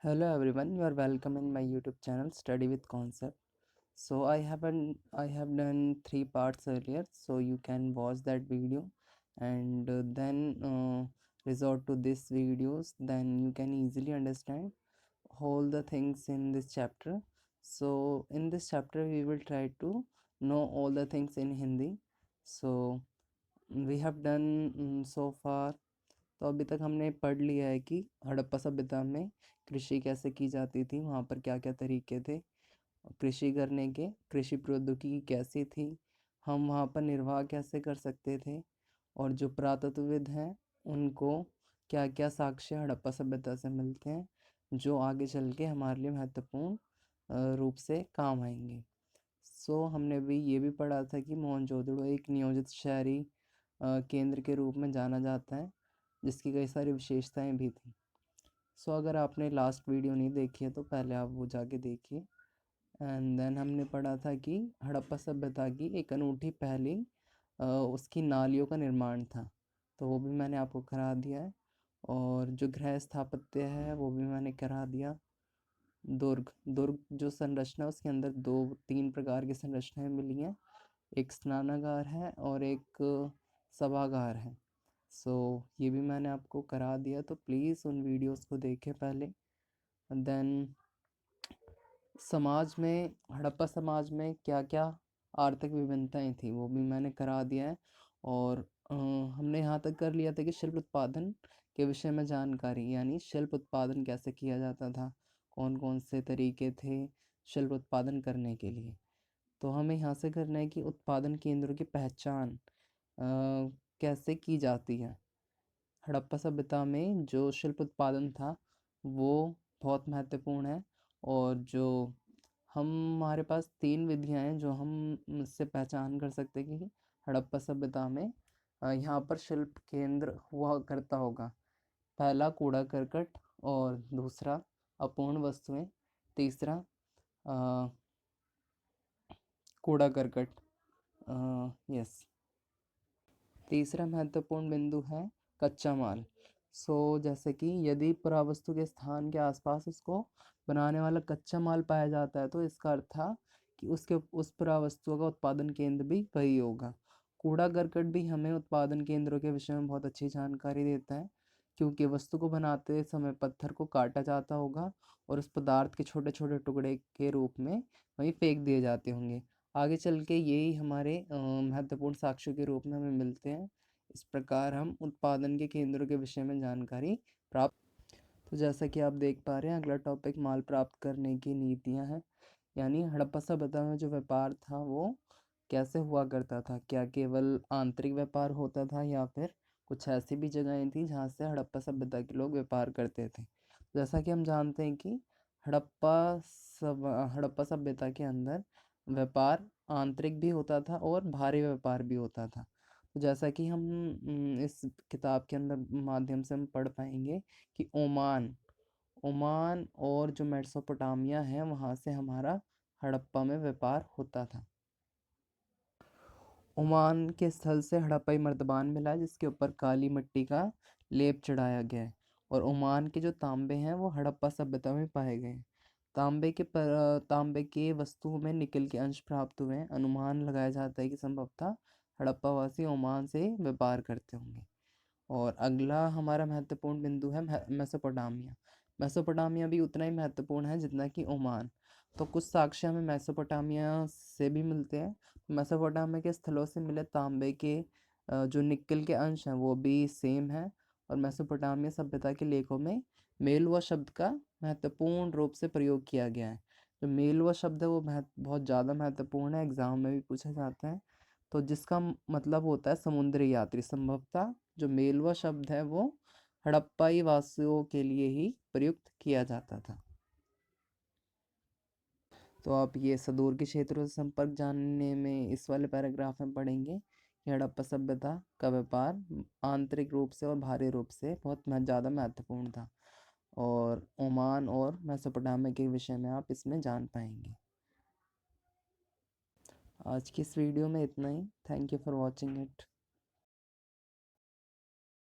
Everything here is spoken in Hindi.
Hello everyone, you are welcome in my YouTube channel Study with Concept. So I have done 3 parts earlier, so you can watch that video and then resort to these videos. Then you can easily understand all the things in this chapter. So in this chapter we will try to know all the things in Hindi. So we have done so far, तो अभी तक हमने पढ़ लिया है कि हड़प्पा सभ्यता में कृषि कैसे की जाती थी, वहाँ पर क्या क्या तरीके थे कृषि करने के, कृषि प्रौद्योगिकी कैसी थी, हम वहाँ पर निर्वाह कैसे कर सकते थे, और जो पुरातत्वविद हैं उनको क्या क्या साक्ष्य हड़प्पा सभ्यता से मिलते हैं जो आगे चल के हमारे लिए महत्वपूर्ण रूप से काम आएंगे। सो हमने भी ये भी पढ़ा था कि मोहनजोदड़ो एक नियोजित शहरी केंद्र के रूप में जाना जाता है, जिसकी कई सारी विशेषताएं भी थी। सो अगर आपने लास्ट वीडियो नहीं देखी है तो पहले आप वो जाके देखिए। एंड देन हमने पढ़ा था कि हड़प्पा सभ्यता की एक अनूठी पहली उसकी नालियों का निर्माण था, तो वो भी मैंने आपको करा दिया है। और जो गृह स्थापत्य है वो भी मैंने करा दिया। दुर्ग दुर्ग जो संरचना उसके अंदर 2-3 प्रकार की संरचनाएं मिली हैं, एक स्नानागार है और एक सभागार है। सो ये भी मैंने आपको करा दिया, तो प्लीज़ उन वीडियोस को देखें पहले। देन समाज में, हड़प्पा समाज में क्या क्या आर्थिक विभिन्नताएं थी वो भी मैंने करा दिया है। और हमने यहाँ तक कर लिया था कि शिल्प उत्पादन के विषय में जानकारी, यानी शिल्प उत्पादन कैसे किया जाता था, कौन कौन से तरीके थे शिल्प उत्पादन करने के लिए। तो हमें यहाँ से करना है कि उत्पादन केंद्रों की पहचान कैसे की जाती है। हड़प्पा सभ्यता में जो शिल्प उत्पादन था वो बहुत महत्वपूर्ण है, और जो हमारे पास 3 विधियां हैं जो हम इससे पहचान कर सकते हैं कि हड़प्पा सभ्यता में यहाँ पर शिल्प केंद्र हुआ करता होगा। पहला कूड़ा करकट, और दूसरा अपूर्ण वस्तुएं, तीसरा कूड़ा करकट, यस। तीसरा महत्वपूर्ण बिंदु है कच्चा माल। जैसे कि यदि पुरावस्तु के स्थान के आसपास उसको बनाने वाला कच्चा माल पाया जाता है तो इसका अर्थ था कि उसके उस पुरावस्तु का उत्पादन केंद्र भी वही होगा। कूड़ा करकट भी हमें उत्पादन केंद्रों के विषय में बहुत अच्छी जानकारी देता है, क्योंकि वस्तु को बनाते समय पत्थर को काटा जाता होगा और उस पदार्थ के छोटे छोटे टुकड़े के रूप में वहीं फेंक दिए जाते होंगे। आगे चल के यही हमारे महत्वपूर्ण साक्ष्यों के रूप में हमें मिलते हैं। इस प्रकार हम उत्पादन के केंद्रों के विषय में जानकारी प्राप्त। तो जैसा कि आप देख पा रहे हैं, अगला टॉपिक माल प्राप्त करने की नीतियां हैं, यानी हड़प्पा सभ्यता में जो व्यापार था वो कैसे हुआ करता था, क्या केवल आंतरिक व्यापार होता था या फिर कुछ ऐसी भी जगहें थी जहाँ से हड़प्पा सभ्यता के लोग व्यापार करते थे। जैसा कि हम जानते हैं कि हड़प्पा हड़प्पा सभ्यता के अंदर व्यापार आंतरिक भी होता था और बाहरी व्यापार भी होता था। तो जैसा कि हम इस किताब के अंदर माध्यम से हम पढ़ पाएंगे कि ओमान ओमान और जो मेसोपोटामिया है वहाँ से हमारा हड़प्पा में व्यापार होता था। ओमान के स्थल से हड़प्पाई मर्तबान मिला जिसके ऊपर काली मिट्टी का लेप चढ़ाया गया है, और ओमान के जो तांबे हैं वो हड़प्पा सभ्यता में पाए गए हैं। तांबे के वस्तुओं में निकल के अंश प्राप्त हुए हैं। अनुमान लगाया जाता है कि संभवतः हड़प्पावासी ओमान से व्यापार करते होंगे। और अगला हमारा महत्वपूर्ण बिंदु है मेसोपोटामिया। मेसोपोटामिया भी उतना ही महत्वपूर्ण है जितना कि ओमान। तो कुछ साक्ष्य हमें मेसोपोटामिया से भी मिलते हैं। मेसोपोटामिया के स्थलों से मिले तांबे के जो निकल के अंश हैं वो भी सेम है। और मेसोपोटामिया सभ्यता के लेखों में मेलुआ शब्द का महत्वपूर्ण रूप से प्रयोग किया गया है। जो मेलुआ शब्द है वो बहुत ज़्यादा महत्वपूर्ण है, एग्जाम में भी पूछा जाता है। तो जिसका मतलब होता है समुद्री यात्री। संभवतः जो मेलुआ शब्द है वो हड़प्पाई वासियों के लिए ही प्रयुक्त किया जाता था। तो आप ये सुदूर के क्षेत्रों से संपर्क जानने में इस वाले पैराग्राफ में पढ़ेंगे कि हड़प्पा सभ्यता का व्यापार आंतरिक रूप से और बाहरी रूप से बहुत ज़्यादा महत्वपूर्ण था। और ओमान और मेसोपोटामिया के विषय में आप इसमें जान पाएंगे। आज की इस वीडियो में इतना ही। Thank you for watching it.